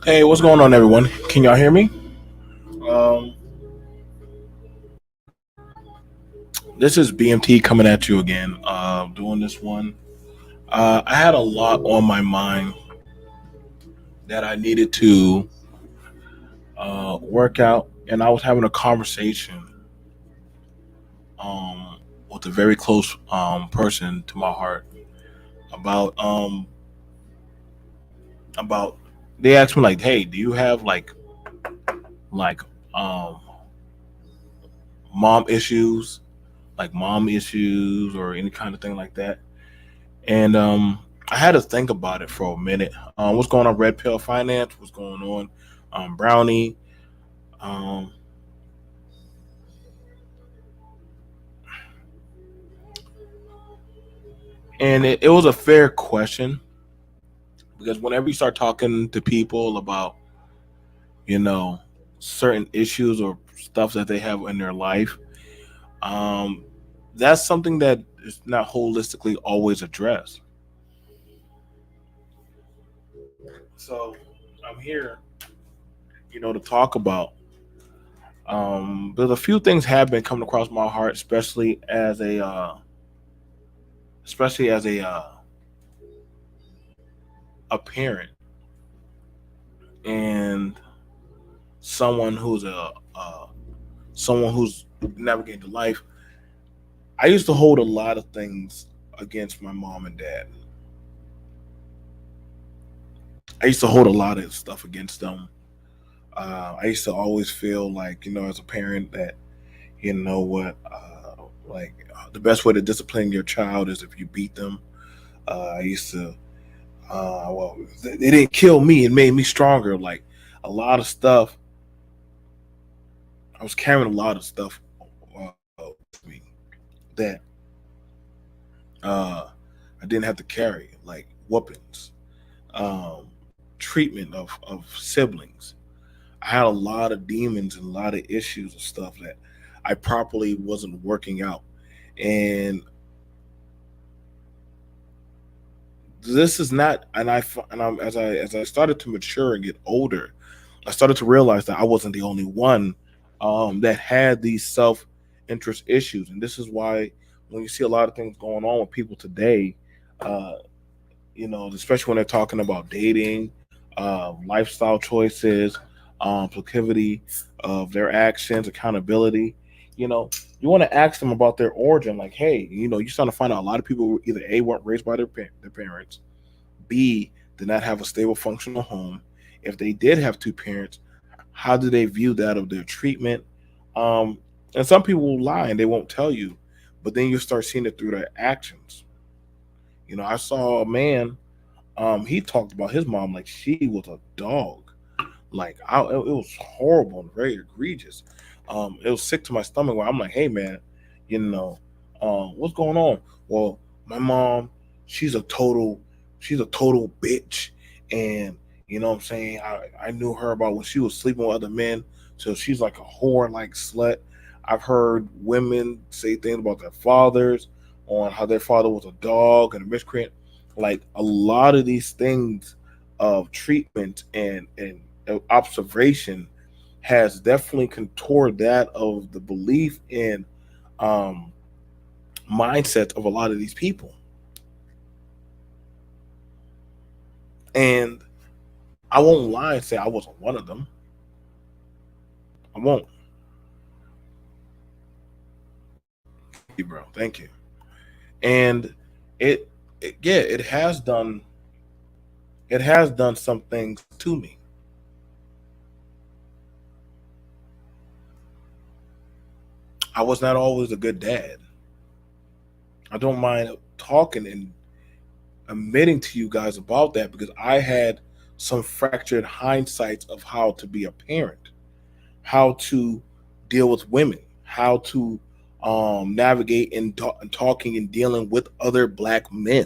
Hey, what's going on, everyone? Can y'all hear me? Um, this is BMT coming at you again. Doing this one. I had a lot on my mind that I needed to work out, and I was having a conversation with a very close person to my heart about about. They asked me like, "Hey, do you have like um mom issues, or any kind of thing like that?" And I had to think about it for a minute. What's going on, Red Pill Finance? What's going on, Brownie? Um, and it was a fair question because whenever you start talking to people about, you know, certain issues or stuff that they have in their life, um, that's something that is not holistically always addressed. So I'm here, to talk about. There's a few things have been coming across my heart, especially as a parent and someone who's someone who's navigating life. I used to hold a lot of things against my mom and dad. I used to hold a lot of stuff against them. I used to always feel like, as a parent, that the best way to discipline your child is if you beat them. I used to, well, they didn't kill me; it made me stronger. Like a lot of stuff, I was carrying a lot of stuff with me that uh, I didn't have to carry, like weapons, um, treatment of siblings. I had a lot of demons and a lot of issues and stuff that I properly wasn't working out. And this is not, and I'm as I started to mature and get older, I started to realize that I wasn't the only one that had these self interest issues, and this is why when you see a lot of things going on with people today, uh, especially when they're talking about dating, lifestyle choices, proclivity of their actions, accountability. You know, you want to ask them about their origin. Like, hey, you're starting to find out a lot of people either A, weren't raised by their parents, B, did not have a stable, functional home. If they did have two parents, how do they view that of their treatment? Um, and some people will lie and they won't tell you, but then you start seeing it through their actions. I saw a man. He talked about his mom like she was a dog. Like it was horrible and very egregious. It was sick to my stomach. Where I'm like, hey man, you know, what's going on? Well, my mom, she's a total, she's a total bitch, and what I'm saying. I knew her about when she was sleeping with other men, so she's like a whore, like slut. I've heard women say things about their fathers, on how their father was a dog and a miscreant. Like a lot of these things of treatment and observation has definitely contoured that of the belief in um, mindset of a lot of these people. And I won't lie and say I wasn't one of them. I won't. Thank you, bro. Thank you. And yeah, it has done some things to me. I was not always a good dad. I don't mind talking and admitting to you guys about that because I had some fractured hindsights of how to be a parent, how to deal with women, how to navigate in talking and dealing with other black men.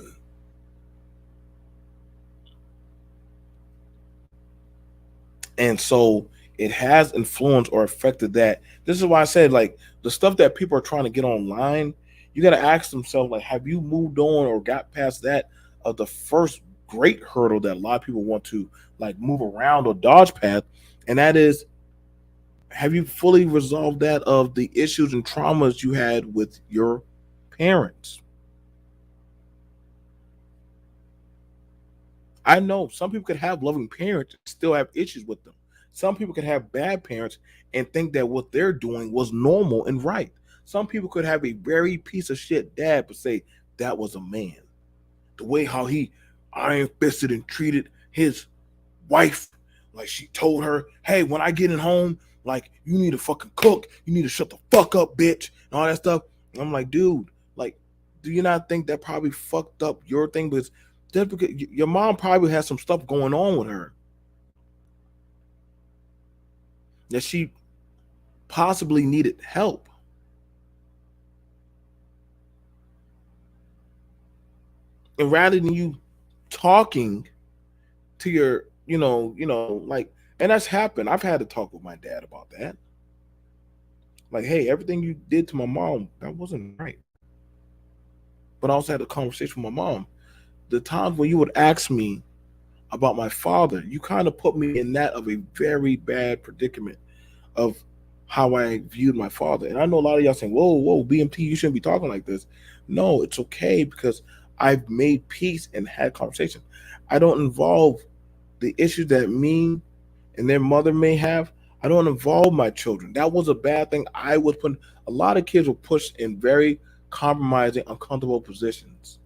And so it has influenced or affected that. This is why I said, like, the stuff that people are trying to get online, you got to ask themselves, like, have you moved on or got past that of the first great hurdle that a lot of people want to like move around or dodge past, and that is, have you fully resolved that of the issues and traumas you had with your parents? I know some people could have loving parents and still have issues with them. Some people could have bad parents and think that what they're doing was normal and right. Some people could have a very piece of shit dad but say that was a man. The way how he iron fisted and treated his wife, like she told her, hey, when I get in home, like you need to fucking cook, you need to shut the fuck up, bitch, and all that stuff. And I'm like, dude, like, do you not think that probably fucked up your thing? Because just because your mom probably has some stuff going on with her that she possibly needed help. And rather than you talking to your, like, and that's happened. I've had to talk with my dad about that. Like, hey, everything you did to my mom, that wasn't right. But I also had a conversation with my mom. The times when you would ask me about my father, you kind of put me in that of a very bad predicament of how I viewed my father. And I know a lot of y'all saying, whoa, whoa, BMT, you shouldn't be talking like this. No, it's okay because I've made peace and had conversation. I don't involve the issues that me and their mother may have. I don't involve my children. That was a bad thing. I was put. A lot of kids were pushed in very compromising, uncomfortable positions.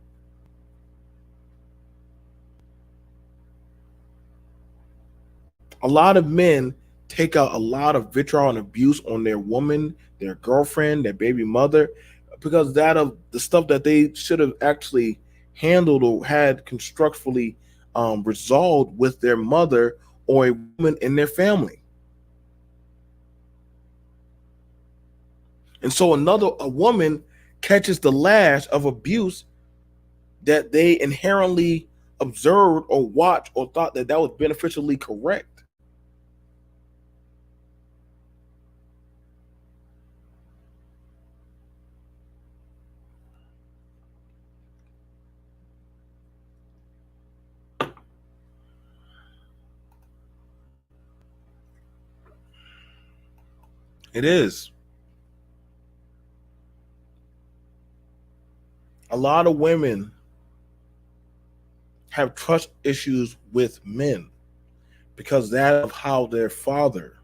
A lot of men take out a lot of vitriol and abuse on their woman, their girlfriend, their baby mother, because that of the stuff that they should have actually handled or had constructively resolved with their mother or a woman in their family. And so a woman catches the lash of abuse that they inherently observed or watched or thought that that was beneficially correct. It is. A lot of women have trust issues with men. because that of how their father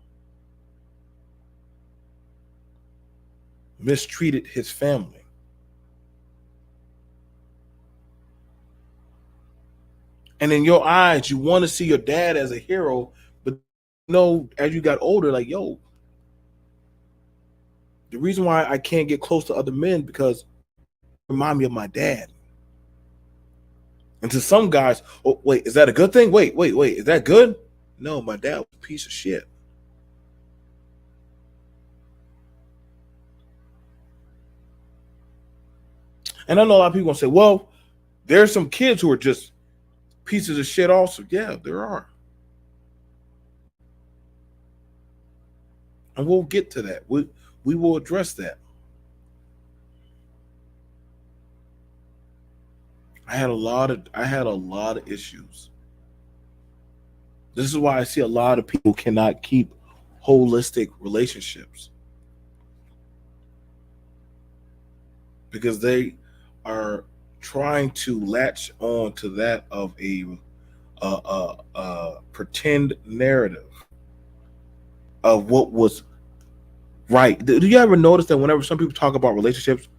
mistreated his family. And in your eyes, you want to see your dad as a hero, but as you got older, like, yo, the reason why I can't get close to other men because they remind me of my dad. And to some guys, oh wait, is that a good thing? Wait, is that good? No, my dad was a piece of shit. And I know a lot of people gonna say, well, there's some kids who are just pieces of shit also. Yeah, there are. And we'll get to that. We will address that. I had a lot of issues. This is why I see a lot of people cannot keep holistic relationships because they are trying to latch on to that of a pretend narrative of what was right. Do you ever notice that whenever some people talk about relationships,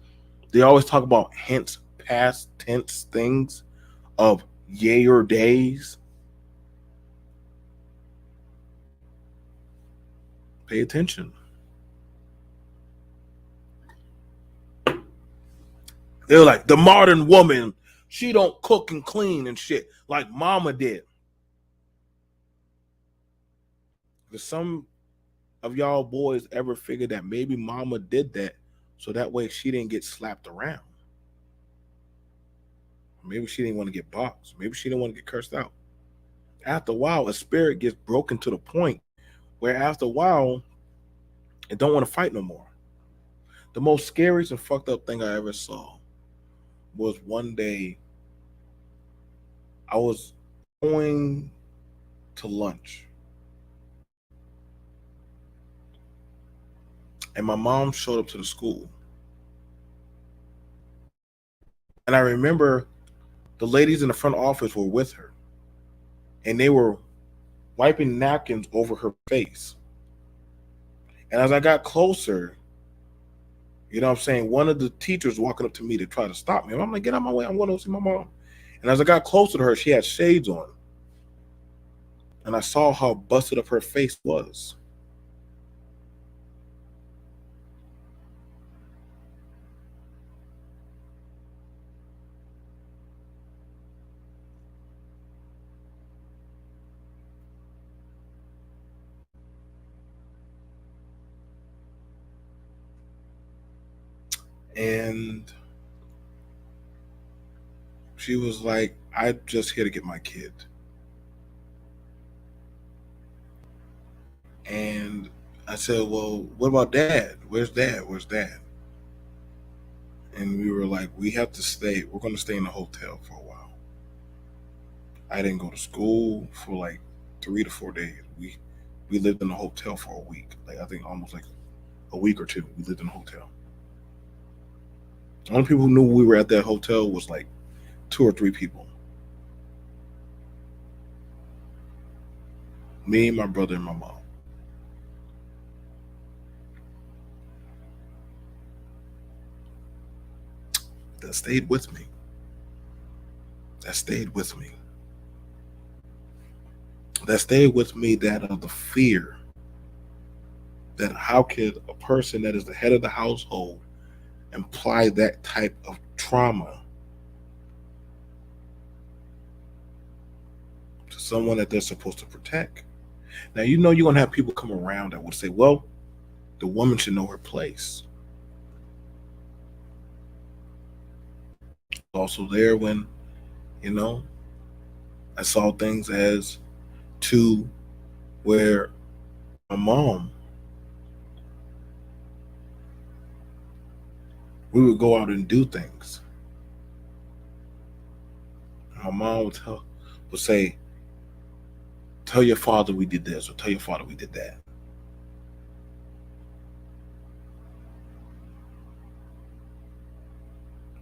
they always talk about hence past tense things of yay or days? Pay attention. They're like the modern woman. She don't cook and clean and shit like mama did. Does some of y'all boys ever figured that maybe mama did that so that way she didn't get slapped around? Maybe she didn't want to get boxed. Maybe she didn't want to get cursed out. After a while, a spirit gets broken to the point where after a while, it don't want to fight no more. The most scariest and fucked up thing I ever saw was one day I was going to lunch and my mom showed up to the school. And I remember the ladies in the front office were with her and they were wiping napkins over her face. And as I got closer, you know what I'm saying, one of the teachers walking up to me to try to stop me. And I'm like, get out of my way. I'm going to see my mom. And as I got closer to her, she had shades on. And I saw how busted up her face was. And she was like, I'm just here to get my kid. And I said, well, what about dad? Where's dad? Where's dad? And we were like, we have to stay. We're going to stay in the hotel for a while. I didn't go to school for like 3 to 4 days. We lived in the hotel for a week. Like I think almost like a week or two. We lived in the hotel. The only people who knew we were at that hotel was like 2 or 3 people. Me, my brother, and my mom. That stayed with me. That stayed with me. That stayed with me that of the fear that how could a person that is the head of the household imply that type of trauma to someone that they're supposed to protect. Now, you're going to have people come around that would say, well, the woman should know her place. Also, there when, you know, I saw things as to where my mom, we would go out and do things. My mom would say, tell your father we did this or tell your father we did that.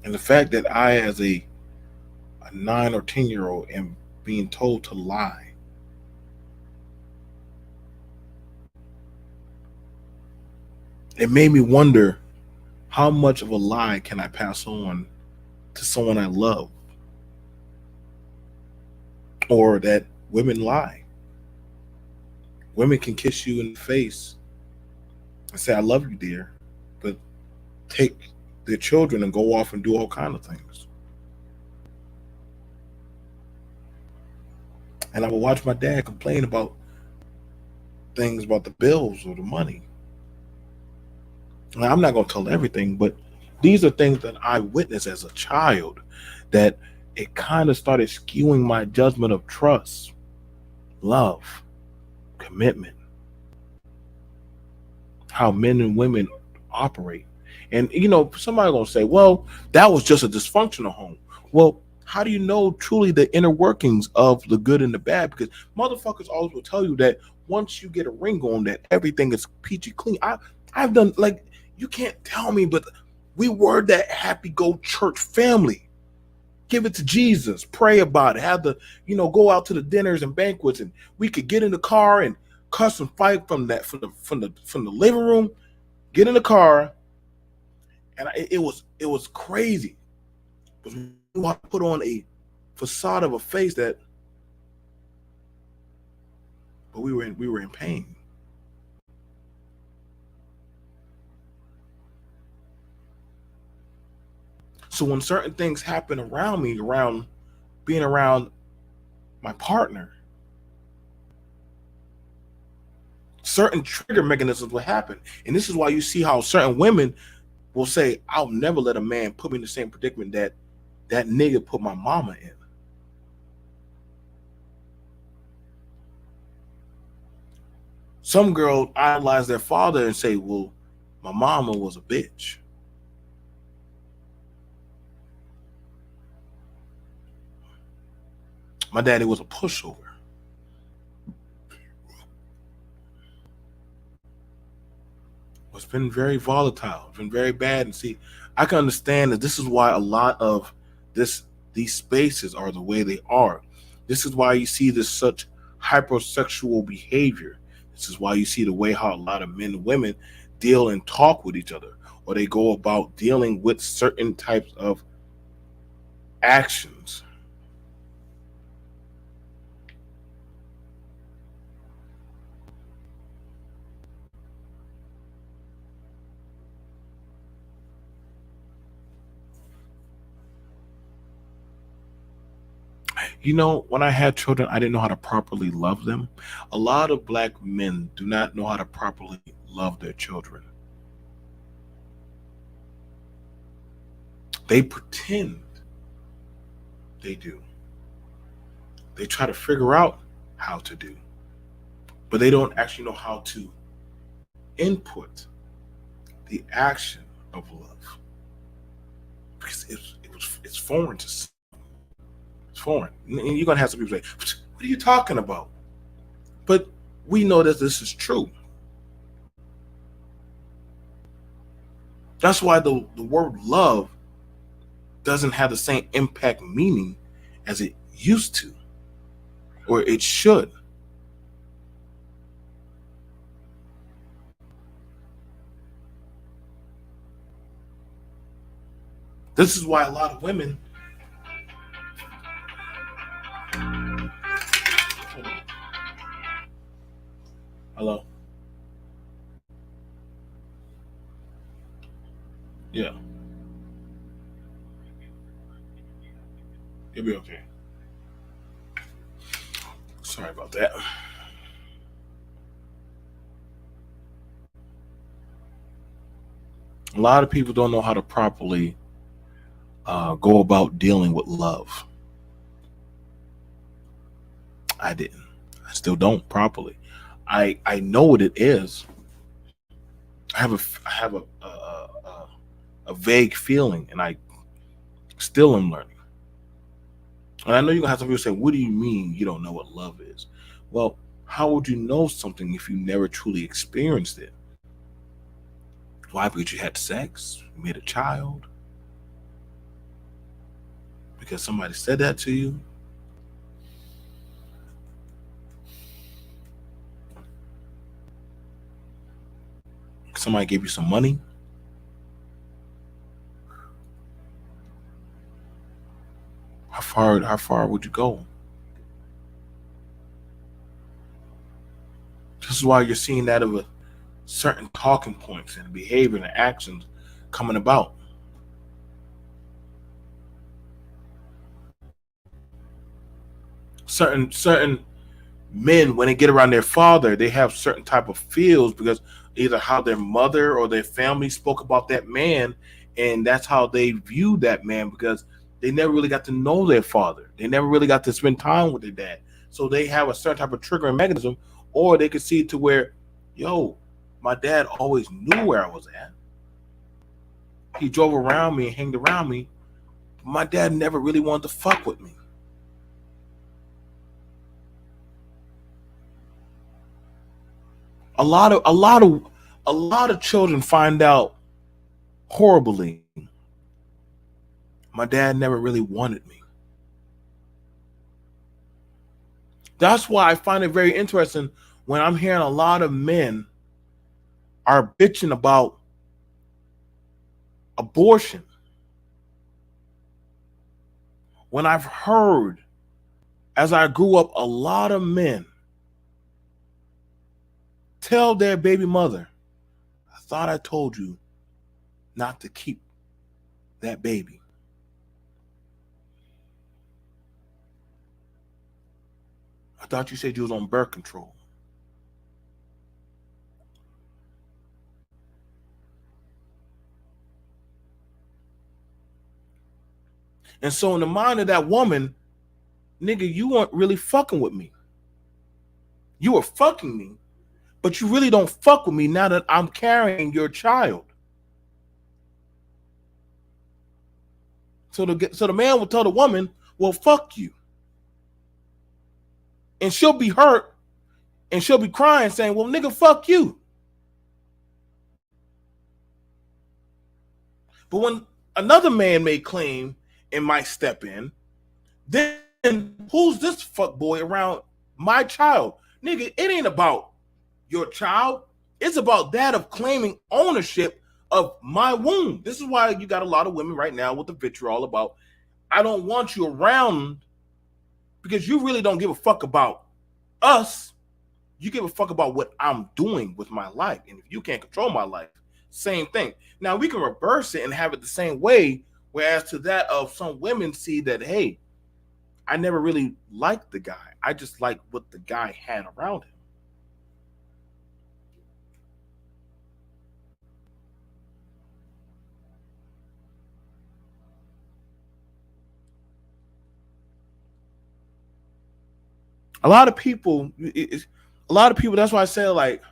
And the fact that I, as a 9 or 10-year-old, am being told to lie it made me wonder, how much of a lie can I pass on to someone I love, or that women lie. Women can kiss you in the face and say, "I love you, dear," but take their children and go off and do all kind of things. And I would watch my dad complain about things about the bills or the money. Now, I'm not going to tell everything, but these are things that I witnessed as a child, that it kind of started skewing my judgment of trust, love, commitment, how men and women operate. And somebody gonna say, well, that was just a dysfunctional home. Well, how do you know truly the inner workings of the good and the bad? Because motherfuckers always will tell you that once you get a ring on, that everything is peachy clean. I've done, like, you can't tell me, but we were that happy go church family. Give it to Jesus, pray about it, have the, go out to the dinners and banquets, and we could get in the car and cuss and fight from the living room, get in the car, and it was crazy. But we want to put on a facade of a face that, but we were in pain. So when certain things happen around me, around being around my partner, certain trigger mechanisms will happen. And this is why you see how certain women will say, I'll never let a man put me in the same predicament that nigga put my mama in. Some girls idolize their father and say, well, my mama was a bitch. My daddy was a pushover. It's been very volatile. It's been very bad. And see, I can understand that this is why a lot of these spaces are the way they are. This is why you see this such hypersexual behavior. This is why you see the way how a lot of men and women deal and talk with each other, or they go about dealing with certain types of actions. When I had children, I didn't know how to properly love them. A lot of black men do not know how to properly love their children. They pretend they do. They try to figure out how to do, but they don't actually know how to input the action of love, because it's foreign to some. It's foreign. And you're gonna have some people say, "What are you talking about?" But we know that this is true. That's why the word love doesn't have the same impact meaning as it used to, or it should. This is why a lot of women. Hello. Yeah, you'll be okay. Sorry about that. A lot of people don't know how to properly go about dealing with love. I didn't. I still don't properly. I know what it is. I have a vague feeling, and I still am learning. And I know you're gonna have some people say, "What do you mean you don't know what love is?" Well, how would you know something if you never truly experienced it? Why? Because you had sex, you made a child, because somebody said that to you. somebody gave you some money, how far would you go? This is why you're seeing that of a certain talking points and behavior and actions coming about. Certain men, when they get around their father, they have certain type of feels because either how their mother or their family spoke about that man, and that's how they view that man because they never really got to know their father. They never really got to spend time with their dad. So they have a certain type of triggering mechanism, or they could see to where, yo, my dad always knew where I was at. He drove around me and hanged around me. My dad never really wanted to fuck with me. A lot of children find out horribly. My dad never really wanted me. That's why I find it very interesting when I'm hearing a lot of men are bitching about abortion. When I've heard, as I grew up, a lot of men tell their baby mother, I thought I told you not to keep that baby. I thought you said you was on birth control. And so in the mind of that woman, nigga, you weren't really fucking with me. You were fucking me, but you really don't fuck with me now that I'm carrying your child. So the man will tell the woman, well, fuck you. And she'll be hurt and she'll be crying saying, well, nigga, fuck you. But when another man may claim and might step in, then who's this fuck boy around my child? Nigga, it ain't about your child. It's about that of claiming ownership of my womb. This is why you got a lot of women right now with the vitriol about, I don't want you around because you really don't give a fuck about us. You give a fuck about what I'm doing with my life. And if you can't control my life, same thing. Now we can reverse it and have it the same way. Whereas to that of some women see that, hey, I never really liked the guy. I just liked what the guy had around him. A lot of people, that's why I say, like,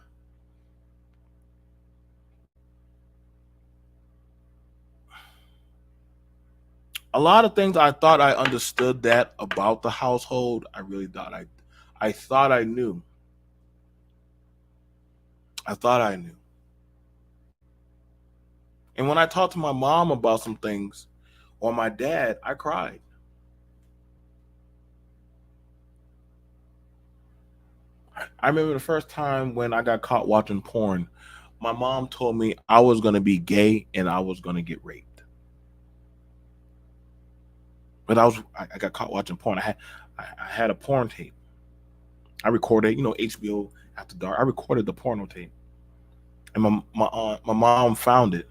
a lot of things I thought I understood that about the household. I really thought I thought I knew. I thought I knew. And when I talked to my mom about some things or my dad, I cried. I remember the first time when I got caught watching porn, my mom told me I was going to be gay and I was going to get raped. But I got caught watching porn. I had a porn tape. I recorded, HBO After Dark. I recorded the porno tape, and my mom found it.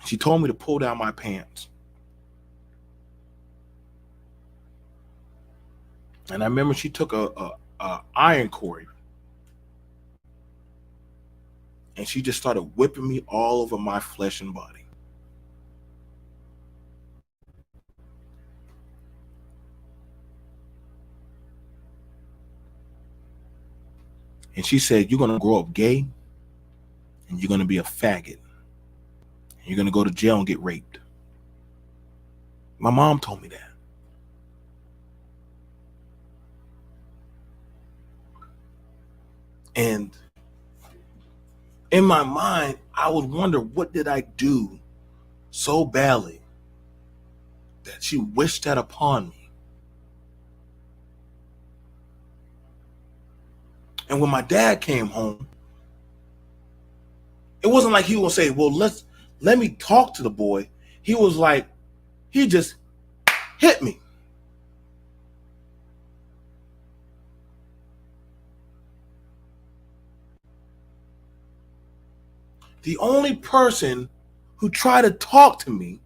She told me to pull down my pants, and I remember she took a iron cord and she just started whipping me all over my flesh and body. And she said, "You're gonna grow up gay, and you're gonna be a faggot. And you're gonna go to jail and get raped." My mom told me that. And in my mind, I would wonder, what did I do so badly that she wished that upon me? And when my dad came home, it wasn't like he would say, well, let me talk to the boy. He was like, he just hit me. The only person who tried to talk to me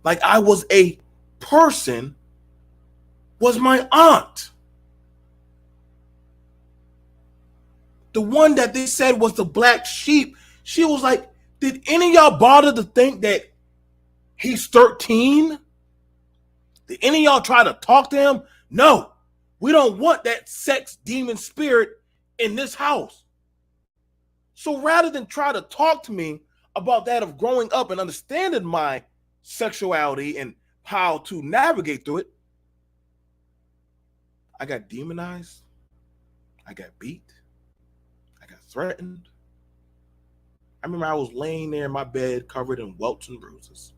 like I was a person was my aunt. The one that they said was the black sheep. She was like, did any of y'all bother to think that he's 13? Did any of y'all try to talk to him? No, we don't want that sex demon spirit in this house. So rather than try to talk to me about that of growing up and understanding my sexuality and how to navigate through it, I got demonized. I got beat. I got threatened. I remember I was laying there in my bed covered in welts and bruises.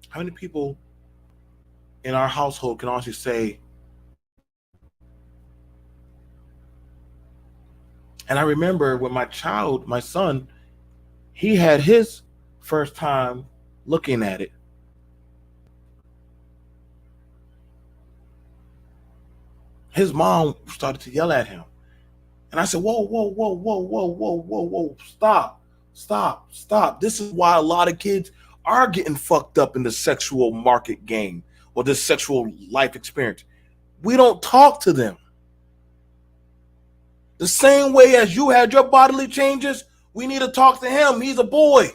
How many people in our household can honestly say, and I remember when my son, he had his first time looking at it. His mom started to yell at him. And I said, whoa, whoa, whoa, whoa, whoa, whoa, whoa, whoa, stop, stop, stop. This is why a lot of kids are getting fucked up in the sexual market game or this sexual life experience. We don't talk to them. The same way as you had your bodily changes, we need to talk to him. He's a boy.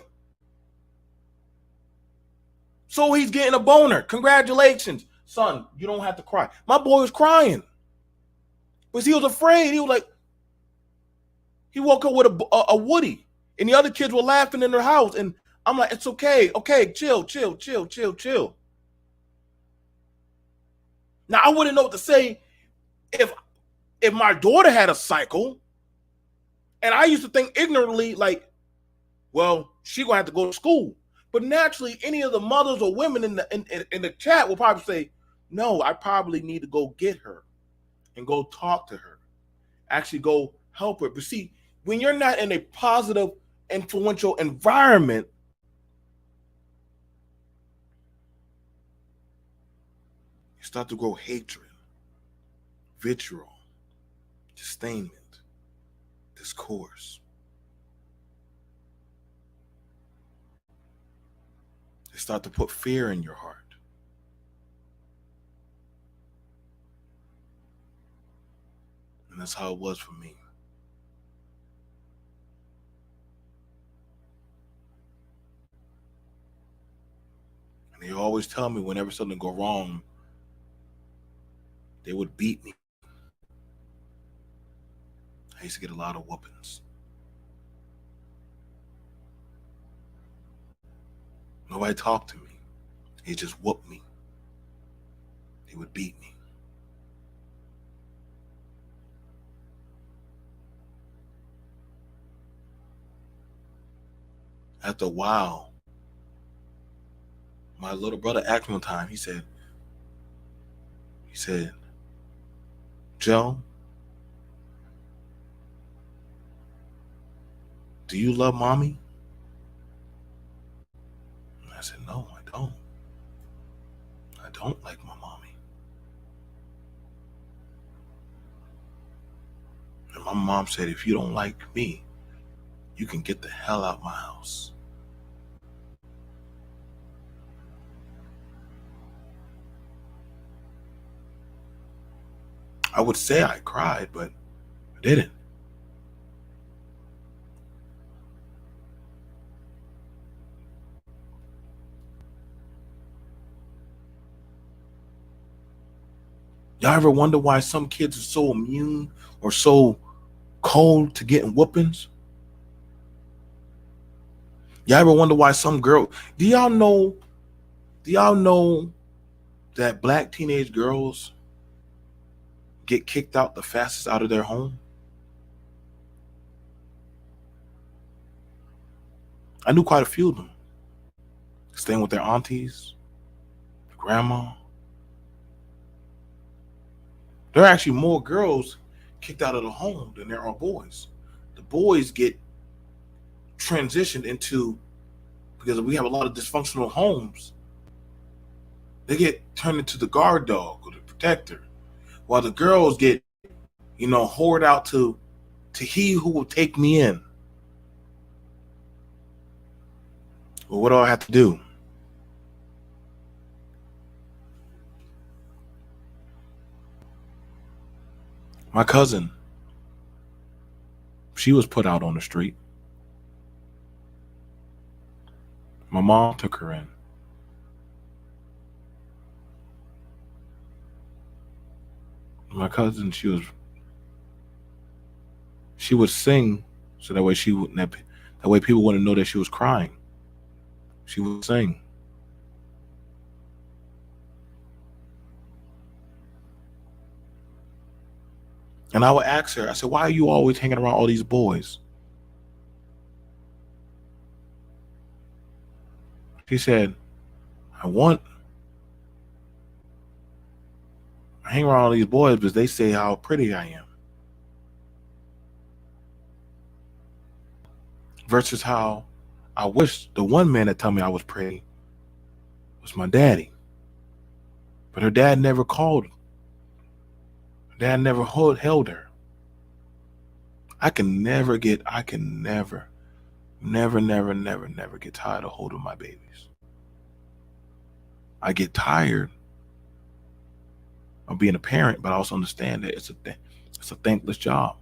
So he's getting a boner. Congratulations, son. You don't have to cry. My boy was crying because he was afraid. He was like, he woke up with a Woody, and the other kids were laughing in their house. And I'm like, it's okay. Okay, chill, chill, chill, chill, chill. Now, I wouldn't know what to say if my daughter had a cycle, and I used to think ignorantly, like, well, she gonna have to go to school. But naturally, any of the mothers or women in the chat will probably say, no, I probably need to go get her and go talk to her. Actually go help her. But see, when you're not in a positive, influential environment, you start to grow hatred, vitriol, disdainment, discourse. They start to put fear in your heart. And that's how it was for me. And they always tell me whenever something go wrong, they would beat me. I used to get a lot of whoopings. Nobody talked to me. He just whooped me. He would beat me. After a while, my little brother asked me one time, he said, Joe, do you love mommy? And I said, no, I don't. I don't like my mommy. And my mom said, if you don't like me, you can get the hell out of my house. I would say I cried, but I didn't. Y'all ever wonder why some kids are so immune or so cold to getting whoopings? Y'all ever wonder why some girl, do y'all know that black teenage girls get kicked out the fastest out of their home? I knew quite a few of them, staying with their aunties, grandma. There are actually more girls kicked out of the home than there are boys. The boys get transitioned into, because we have a lot of dysfunctional homes, they get turned into the guard dog or the protector, while the girls get, hoard out to he who will take me in. Well, what do I have to do? My cousin, she was put out on the street. My mom took her in. My cousin, she would sing, so that way that way people wouldn't know that she was crying. She would sing. And I would ask her, I said, why are you always hanging around all these boys? She said, I hang around all these boys because they say how pretty I am. Versus how I wish the one man that told me I was pretty was my daddy. But her dad never called. Her dad never held her. I can never, never get tired of holding my babies. I get tired of being a parent, but I also understand that it's a thankless job.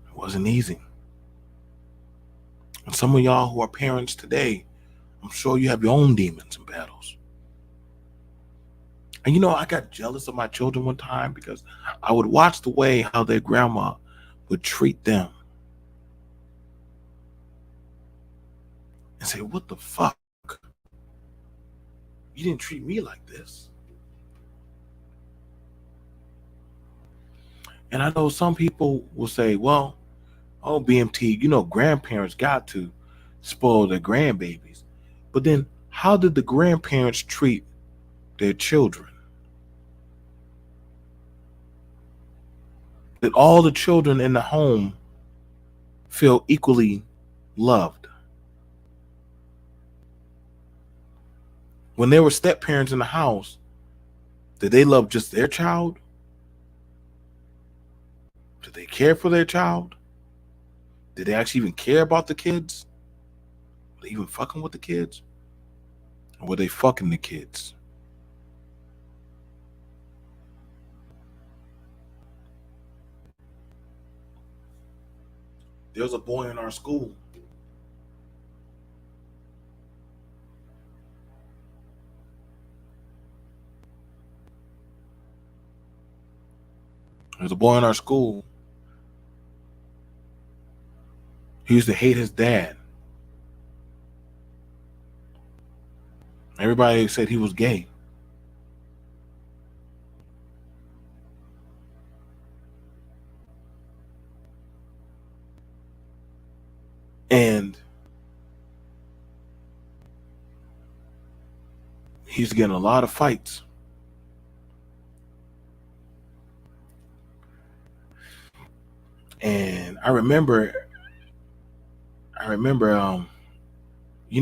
It wasn't easy. And some of y'all who are parents today, I'm sure you have your own demons and battles. And I got jealous of my children one time because I would watch the way how their grandma would treat them and say, what the fuck? You didn't treat me like this. And I know some people will say, well, oh, BMT, grandparents got to spoil their grandbabies. But then how did the grandparents treat their children? Did all the children in the home feel equally loved? When there were step parents in the house, did they love just their child? Did they care for their child? Did they actually even care about the kids? Were they even fucking with the kids? Or were they fucking the kids? There was a boy in our school. There's a boy in our school. He used to hate his dad. Everybody said he was gay. And he's getting a lot of fights. And I remember, I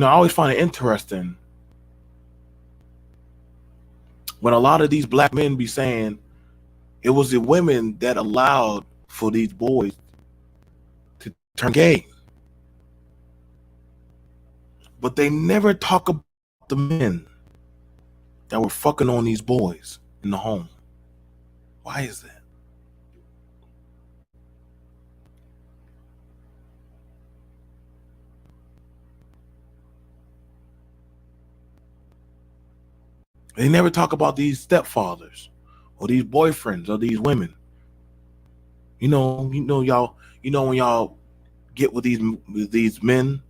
always find it interesting when a lot of these black men be saying it was the women that allowed for these boys to turn gay. But they never talk about the men that were fucking on these boys in the home. Why is that? They never talk about these stepfathers or these boyfriends or these women. Y'all, when y'all get with these men,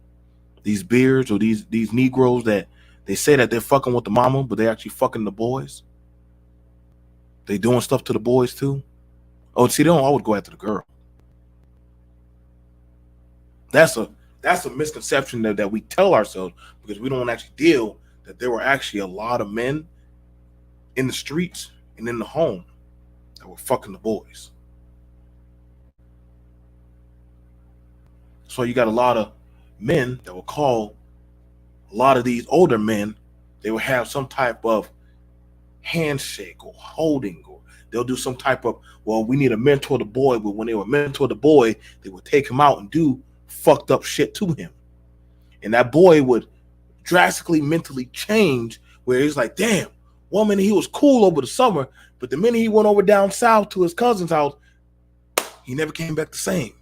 these beards or these Negroes that they say that they're fucking with the mama, but they're actually fucking the boys. They doing stuff to the boys too. Oh, see, they don't always go after the girl. That's a misconception that we tell ourselves because we don't actually deal that there were actually a lot of men in the streets and in the home that were fucking the boys. So you got a lot of men that will call a lot of these older men, they will have some type of handshake or holding, or they'll do some type of, well, we need to mentor the boy, but when they would mentor the boy, they would take him out and do fucked up shit to him. And that boy would drastically mentally change where he's like, damn, one minute he was cool over the summer, but the minute he went over down south to his cousin's house, he never came back the same.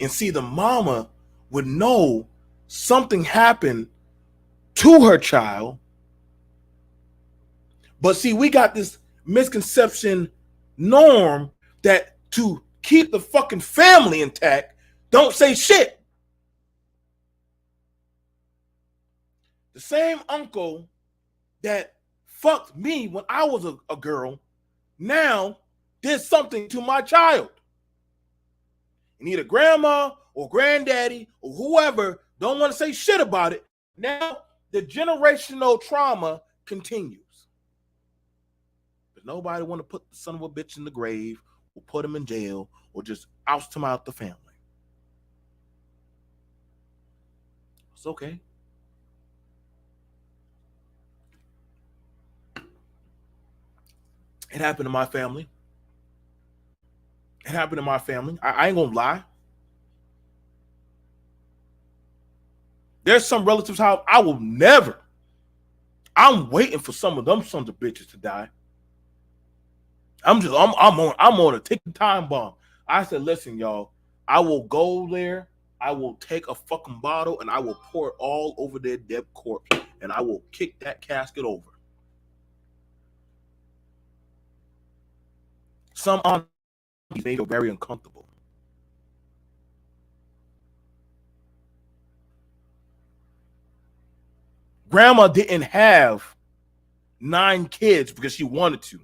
And see, the mama would know something happened to her child. But see, we got this misconception norm that to keep the fucking family intact, don't say shit. The same uncle that fucked me when I was a girl now did something to my child. And either grandma or granddaddy or whoever don't want to say shit about it. Now the generational trauma continues. But nobody want to put the son of a bitch in the grave or put him in jail or just oust him out the family. It's okay. It happened to my family. It happened to my family. I ain't gonna lie. There's some relatives how I will never. I'm waiting for some of them sons of bitches to die. I'm on a ticking time bomb. I said, listen, y'all, I will go there. I will take a fucking bottle and I will pour it all over their dead corpse and I will kick that casket over. Some aunties made it very uncomfortable. Grandma didn't have 9 kids because she wanted to.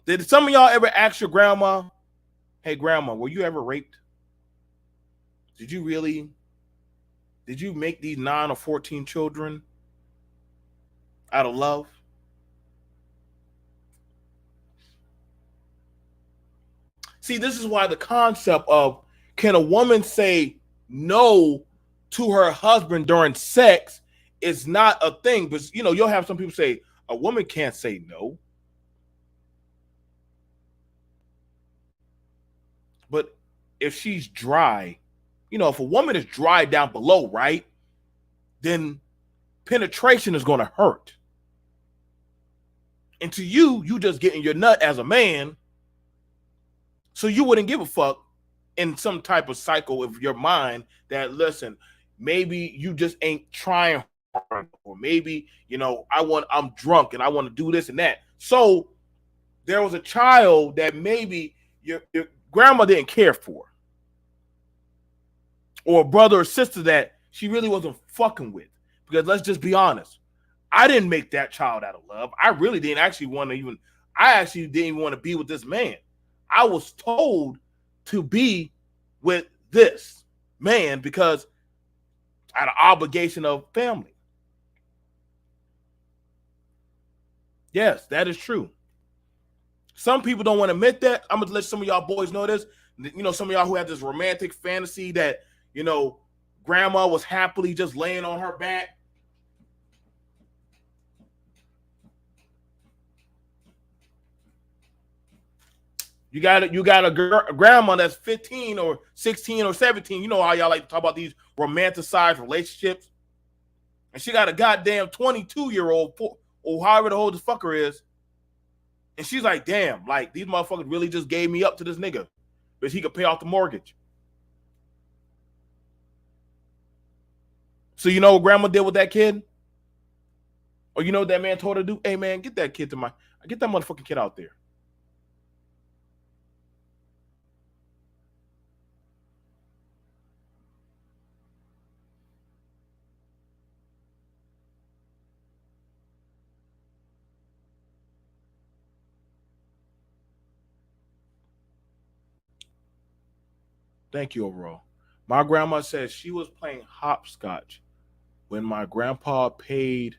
Did some of y'all ever ask your grandma, hey, grandma, were you ever raped? Did you really? Did you make these 9 or 14 children out of love? See, this is why the concept of can a woman say no to her husband during sex is not a thing. But, you know, you'll have some people say a woman can't say no. But if she's dry, you know, if a woman is dry down below, right, then penetration is going to hurt. And to you, you just getting your nut as a man. So you wouldn't give a fuck in some type of cycle of your mind that, listen, maybe you just ain't trying hard, or maybe, you know, I'm drunk and I want to do this and that. So there was a child that maybe your grandma didn't care for, or a brother or sister that she really wasn't fucking with. Because let's just be honest, I didn't make that child out of love. I really didn't actually want to even, I actually didn't even want to be with this man. I was told to be with this man because I had an obligation of family. Yes, that is true. Some people don't want to admit that. I'm going to let some of y'all boys know this. You know, some of y'all who have this romantic fantasy that, you know, grandma was happily just laying on her back. You got a grandma that's 15 or 16 or 17. You know how y'all like to talk about these romanticized relationships. And she got a goddamn 22-year-old or however the old fucker is. And she's like, damn, like these motherfuckers really just gave me up to this nigga because he could pay off the mortgage. So you know what grandma did with that kid? Or you know what that man told her to do? Hey man, get that motherfucking kid out there. Thank you, overall. My grandma said she was playing hopscotch when my grandpa paid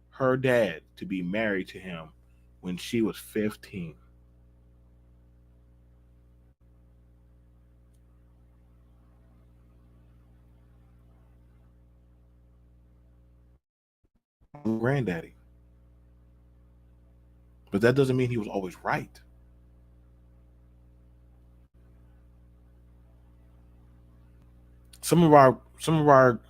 her dad to be married to him when she was 15. Granddaddy. But that doesn't mean he was always right. Some of our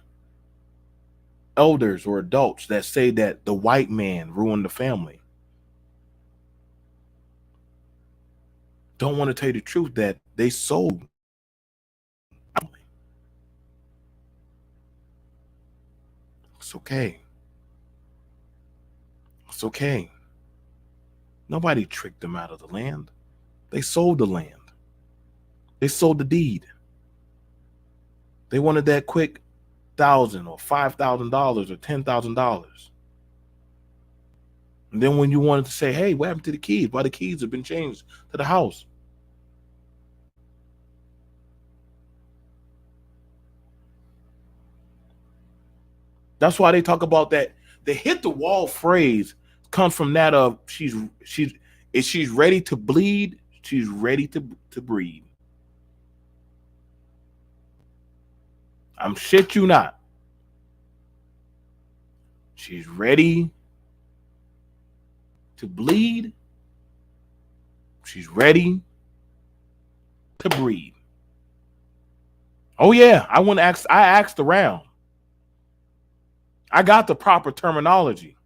elders or adults that say that the white man ruined the family don't want to tell you the truth that they sold. It's okay. It's okay. Nobody tricked them out of the land. They sold the land. They sold the deed. They wanted that quick $1,000 or $5,000 or $10,000. And then when you wanted to say, "Hey, what happened to the keys? Why the keys have been changed to the house?" That's why they talk about that. The hit the wall phrase comes from that of she's if she's ready to bleed, she's ready to breed. I'm shit you not. She's ready to bleed. She's ready to breed. Oh yeah, I asked around. I got the proper terminology.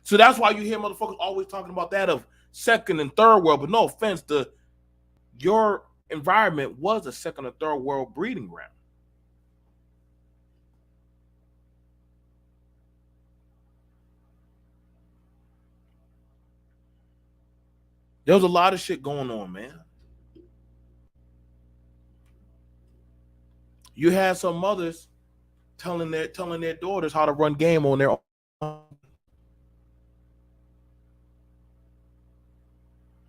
So that's why you hear motherfuckers always talking about that of second and third world. But no offense, your environment was a second or third world breeding ground. There was a lot of shit going on, man. You had some mothers telling their daughters how to run game on their own.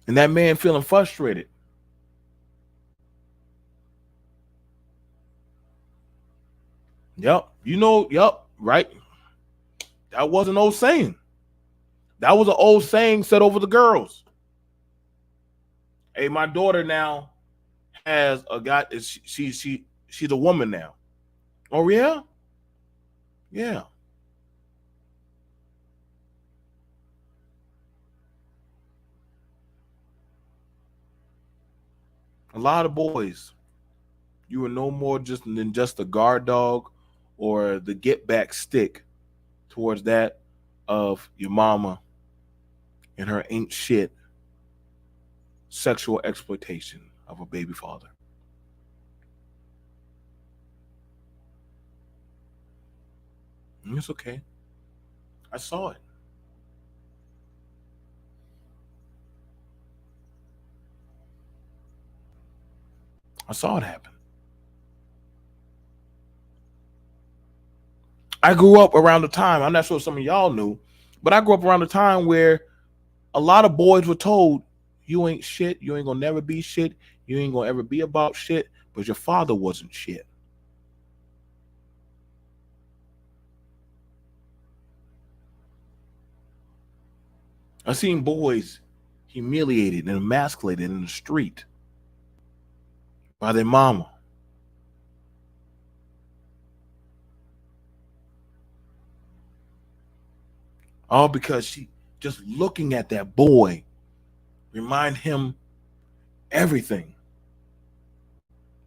And that man feeling frustrated. Yep. Yep, right. That was an old saying. That was an old saying said over the girls. Hey, my daughter now has a guy. She's a woman now. Oh yeah, yeah. A lot of boys, you were no more than just a guard dog or the get back stick towards that of your mama and her ain't shit sexual exploitation of a baby father. It's okay. I saw it. I saw it happen. I grew up around the time, I'm not sure if some of y'all knew, but I grew up around the time where a lot of boys were told, you ain't shit, you ain't gonna never be shit, you ain't gonna ever be about shit, but your father wasn't shit. I seen boys humiliated and emasculated in the street by their mama. All because she just looking at that boy remind him everything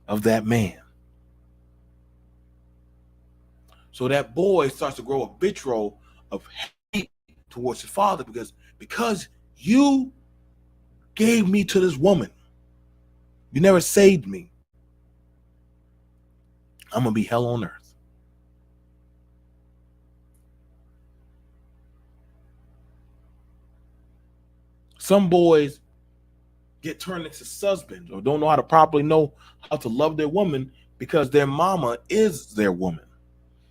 of that man. So that boy starts to grow a vitriol of hate towards his father because you gave me to this woman. You never saved me. I'm gonna be hell on earth. Some boys get turned into husbands or don't know how to properly know how to love their woman because their mama is their woman.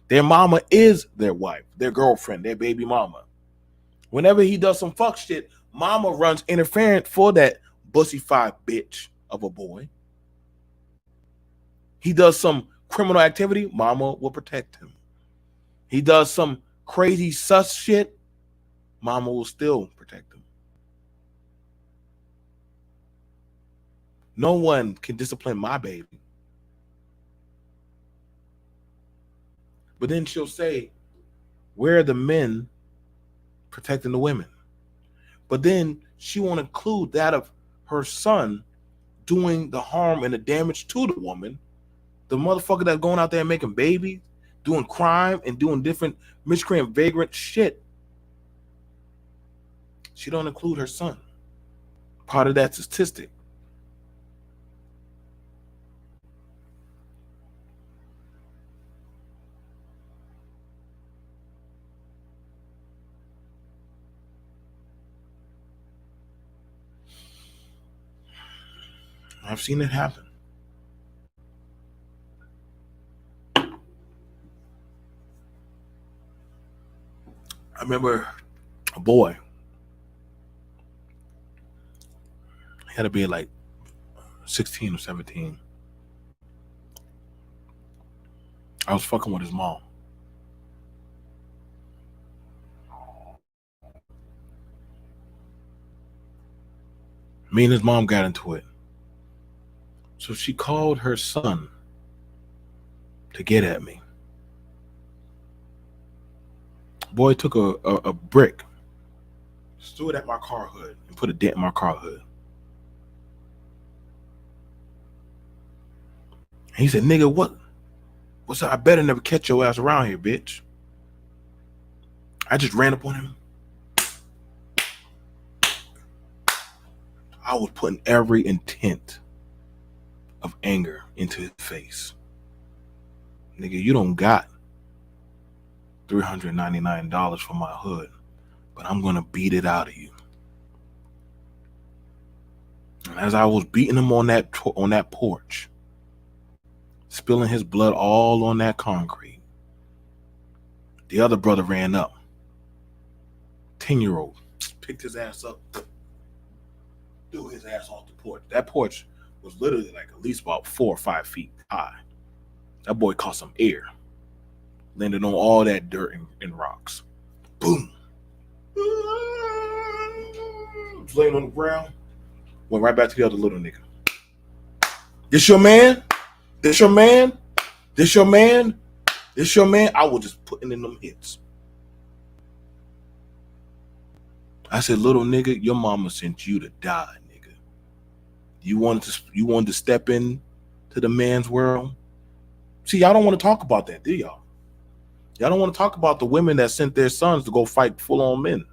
Their mama is their wife, their girlfriend, their baby mama. Whenever he does some fuck shit, mama runs interference for that bussified bitch of a boy. He does some criminal activity, mama will protect him. He does some crazy sus shit, mama will still protect him. No one can discipline my baby. But then she'll say, where are the men protecting the women? But then she won't include that of her son doing the harm and the damage to the woman. The motherfucker that's going out there and making babies, doing crime and doing different miscreant, vagrant shit. She don't include her son. Part of that statistic. I've seen it happen. I remember a boy. He had to be like 16 or 17. I was fucking with his mom. Me and his mom got into it. So she called her son to get at me. Boy took a brick, threw it at my car hood, and put a dent in my car hood. And he said, nigga, what's up? I better never catch your ass around here, bitch. I just ran up on him. I was putting every intent of anger into his face. Nigga, you don't got $399 for my hood, but I'm gonna beat it out of you. And as I was beating him on that porch, spilling his blood all on that concrete, the other brother ran up. 10-year-old picked his ass up, threw his ass off the porch. That porch was literally like at least about 4 or 5 feet high. That boy caught some air, landed on all that dirt and rocks. Boom. Was laying on the ground, went right back to the other little nigga. This your man? This your man? This your man? This your man? I was just putting in them hits. I said, little nigga, your mama sent you to die, nigga. You wanted to step in to the man's world? See, y'all don't want to talk about that, do y'all? Y'all don't want to talk about the women that sent their sons to go fight full-on men.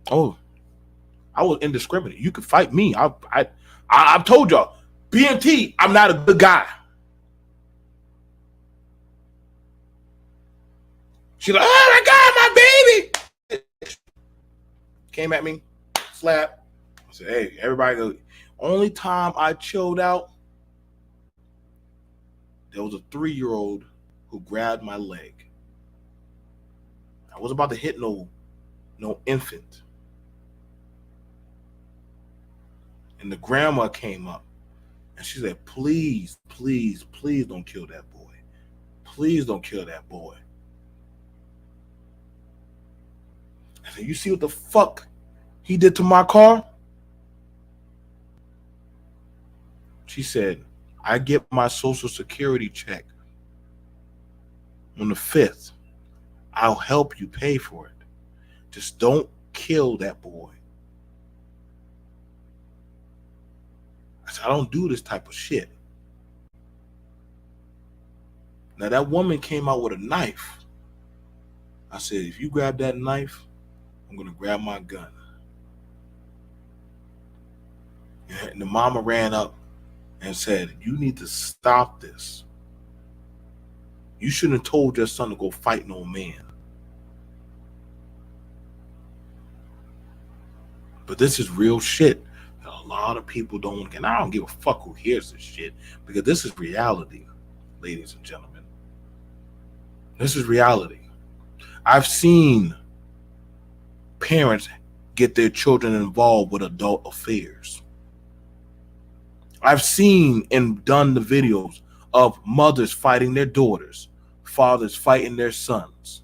Oh, I was indiscriminate. You could fight me. I've told y'all, BMT, I'm not a good guy. She's like, oh my God, my baby. Came at me, slap. I said, hey, everybody go. Only time I chilled out, there was a 3-year-old who grabbed my leg. I wasn't about to hit no infant. And the grandma came up and she said, please, please, please don't kill that boy. Please don't kill that boy. I said, you see what the fuck he did to my car? She said, I get my Social Security check on the 5th. I'll help you pay for it. Just don't kill that boy. I said, I don't do this type of shit. Now that woman came out with a knife. I said, if you grab that knife, I'm going to grab my gun. And the mama ran up and said, you need to stop this. You shouldn't have told your son to go fight no man. But this is real shit that a lot of people don't, and I don't give a fuck who hears this shit, because this is reality, ladies and gentlemen. This is reality. I've seen parents get their children involved with adult affairs. I've seen and done the videos of mothers fighting their daughters, fathers fighting their sons.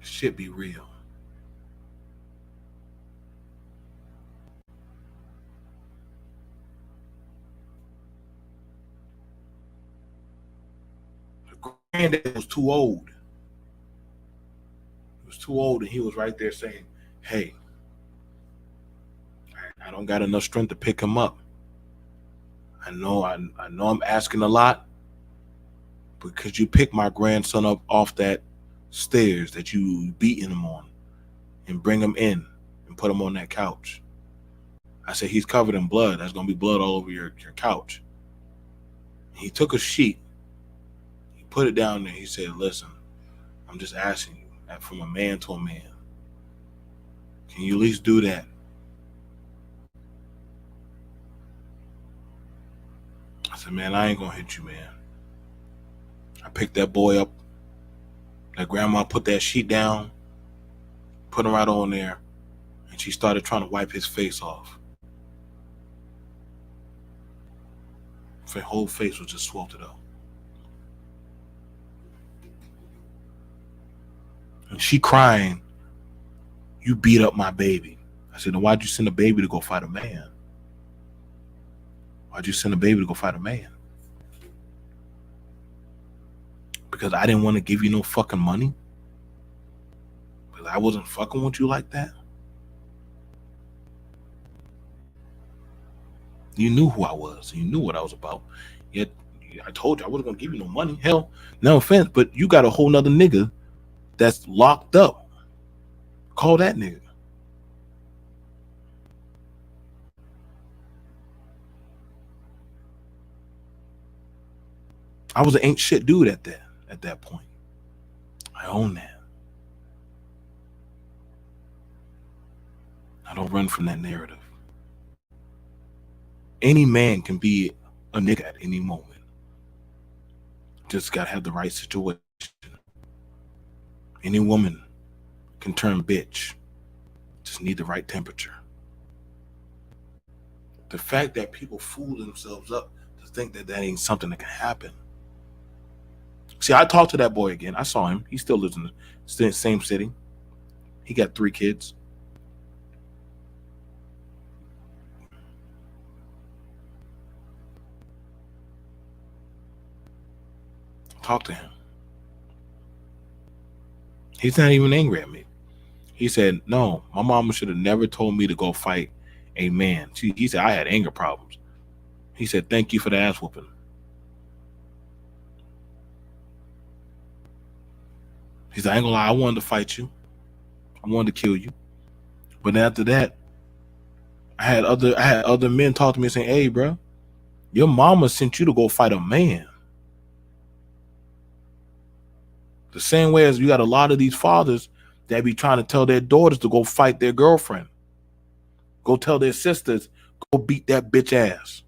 Shit be real. The granddad was too old. He was too old, and he was right there saying, "Hey, I don't got enough strength to pick him up. I know I'm asking a lot, but could you pick my grandson up off that stairs that you beating him on and bring him in and put him on that couch?" I said, "He's covered in blood. There's gonna be blood all over your couch." He took a sheet, he put it down there. He said, "Listen, I'm just asking you, from a man to a man, can you at least do that?" I said, "Man, I ain't gonna hit you, man." I picked that boy up. That grandma put that sheet down, put him right on there, and she started trying to wipe his face off. His whole face was just swollen up. And she crying, "You beat up my baby." I said, "Then why'd you send a baby to go fight a man? Why'd you send a baby to go fight a man?" "Because I didn't want to give you no fucking money? Because I wasn't fucking with you like that? You knew who I was. You knew what I was about. Yet I told you I wasn't gonna give you no money. Hell, no offense, but you got a whole nother nigga that's locked up. Call that nigga." I was an ain't shit dude at that point. I own that. I don't run from that narrative. Any man can be a nigga at any moment. Just gotta have the right situation. Any woman can turn bitch. Just need the right temperature. The fact that people fool themselves up to think that that ain't something that can happen. See, I talked to that boy again. I saw him. He still lives in the same city. He got 3 kids. Talk to him. He's not even angry at me. He said, "No, my mama should have never told me to go fight a man." He said, "I had anger problems." He said, "Thank you for the ass whooping." He said, "I ain't gonna lie, I wanted to fight you. I wanted to kill you. But after that, I had other men talk to me saying, 'Hey, bro, your mama sent you to go fight a man.'" The same way as you got a lot of these fathers that be trying to tell their daughters to go fight their girlfriend. Go tell their sisters, go beat that bitch ass.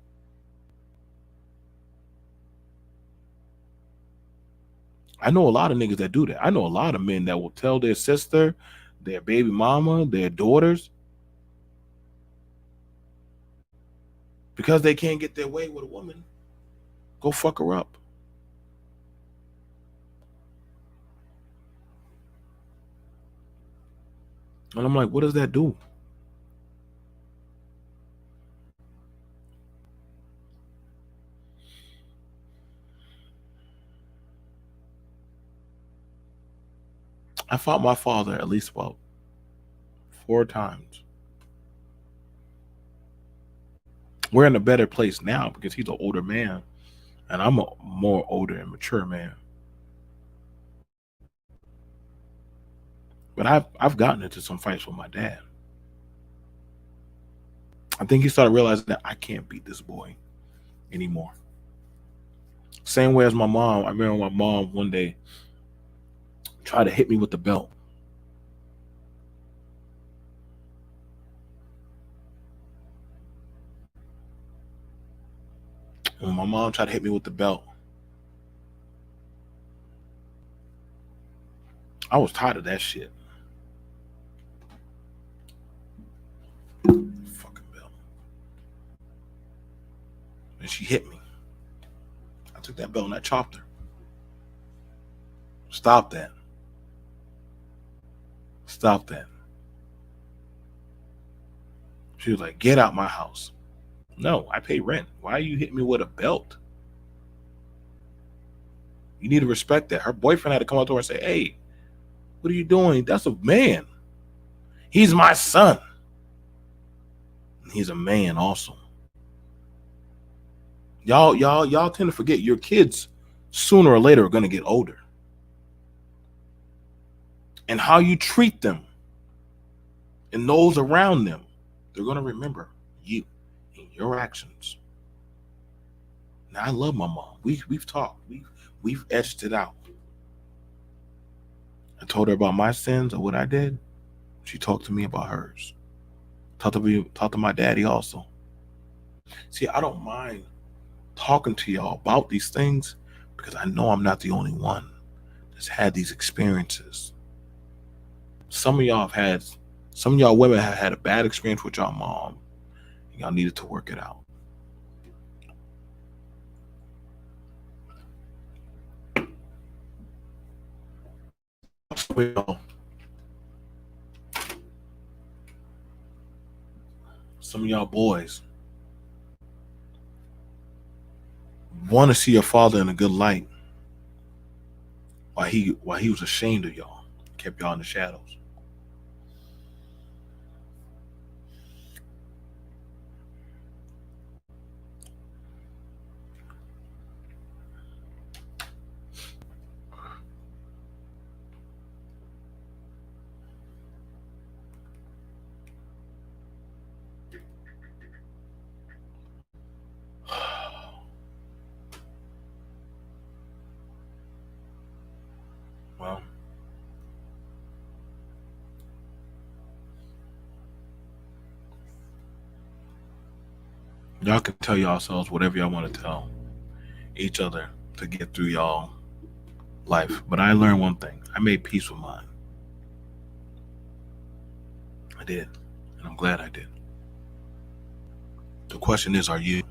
I know a lot of niggas that do that. I know a lot of men that will tell their sister, their baby mama, their daughters, because they can't get their way with a woman, go fuck her up. And I'm like, what does that do? I fought my father at least about 4 times. We're in a better place now because he's an older man and I'm a more older and mature man. But I've gotten into some fights with my dad. I think he started realizing that I can't beat this boy anymore. Same way as my mom. I remember my mom one day tried to hit me with the belt. When my mom tried to hit me with the belt, I was tired of that shit. and she hit me. I took that belt and I chopped her. Stop that. Stop that. She was like, get out my house. No, I pay rent. Why are you hitting me with a belt? You need to respect that. Her boyfriend had to come out to her and say, hey, what are you doing? That's a man. He's my son. And he's a man also. Y'all tend to forget your kids sooner or later are going to get older. And how you treat them and those around them, they're going to remember you and your actions. Now, I love my mom. We've talked. We've etched it out. I told her about my sins or what I did. She talked to me about hers. Talked to my daddy also. See, I don't mind talking to y'all about these things because I know I'm not the only one that's had these experiences. Some of y'all women have had a bad experience with y'all mom. Y'all needed to work it out. Some of y'all boys want to see your father in a good light while he was ashamed of y'all, kept y'all in the shadows. Well, y'all can tell yourselves whatever y'all want to tell each other to get through y'all life. But I learned one thing. I made peace with mine. I did. And I'm glad I did. The question is, are you?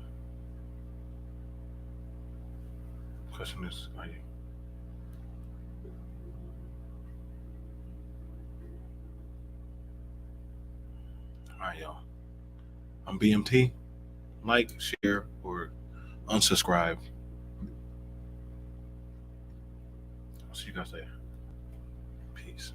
The question is, are you? All right, y'all. I'm BMT. Like, share, or unsubscribe. I'll see you guys later. Peace.